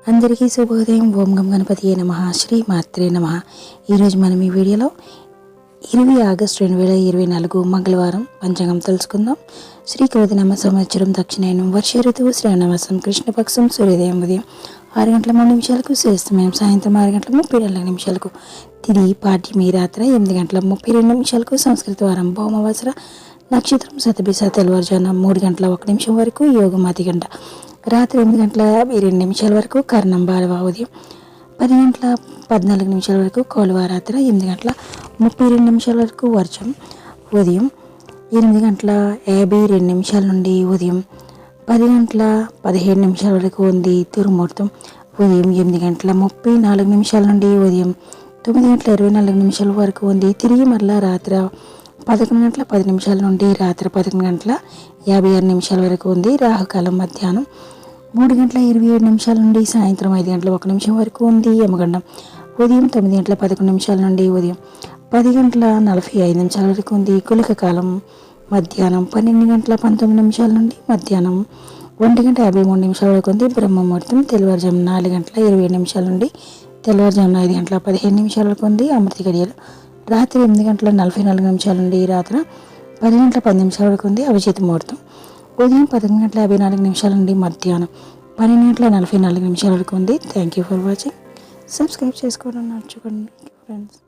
అందరికీ శుభోదయం. ఓం గం గణపతియే నమః. శ్రీ మాత్రే నమః. ఈరోజు మనం ఈ వీడియోలో 20 ఆగస్టు 2024 మంగళవారం పంచాంగం తెలుసుకుందాం. శ్రీ క్రోధినామ సంవత్సరం దక్షిణాయనం వర్ష ఋతువు శ్రావణమాసం కృష్ణపక్షం సూర్యోదయం ఉదయం 6 గంటల 3 నిమిషాలకు సూర్యాస్తమయం సాయంత్రం 6 గంటల 34 నిమిషాలకు తిది పాడ్యమి రాత్రి 8 గంటల 32 నిమిషాలకు సంస్కృత వారం భౌమవసర నక్షత్రం శతభిష తెల్లవారుజామున 3 గంటల 1 నిమిషం వరకు యోగం అతిగంట రాత్రి 8 గంటల 22 నిమిషాల వరకు కర్ణం బాలవ ఉదయం 10 గంటల 14 నిమిషాల వరకు కోలువ రాత్రి 8 గంటల 32 నిమిషాల వరకు వర్షం ఉదయం 8 గంటల 52 నిమిషాల నుండి ఉదయం 10 గంటల 17 నిమిషాల వరకు ఉంది దుర్ముహూర్తం. ఉదయం 8 గంటల 34 నిమిషాల నుండి ఉదయం 9 గంటల 24 నిమిషాల వరకు ఉంది. తిరిగి మరలా రాత్రి 11 గంటల 10 నిమిషాల నుండి రాత్రి 11 గంటల 56 నిమిషాల వరకు ఉంది. రాహుకాలం మధ్యాహ్నం 3 గంటల 27 నిమిషాల నుండి సాయంత్రం 5 గంటల 1 నిమిషం వరకు ఉంది. యమగండం ఉదయం 9 గంటల 11 నిమిషాల నుండి ఉదయం 10 గంటల 45 నిమిషాల వరకు ఉంది. కులిక కాలం మధ్యాహ్నం 12 గంటల 19 నిమిషాల నుండి మధ్యాహ్నం 1 గంట 53 నిమిషాల వరకు ఉంది. బ్రహ్మముహూర్తం తెల్లవారుజామున 4 గంటల 27 నిమిషాల నుండి తెల్లవారుజామున 5 గంటల 15 నిమిషాల వరకు ఉంది. అమృత గడియలు రాత్రి 8 గంటల 44 నిమిషాల నుండి రాత్రి 10 గంటల 10 నిమిషాల వరకు ఉంది. అభిజిత్ ముహూర్తం ఉదయం 11 గంటల 54 నిమిషాల నుండి మధ్యాహ్నం 12 గంటల 44 నిమిషాల వరకు ఉంది. Thank you for watching. Subscribe చేసుకోవడం మర్చిపోకండి ఫ్రెండ్స్.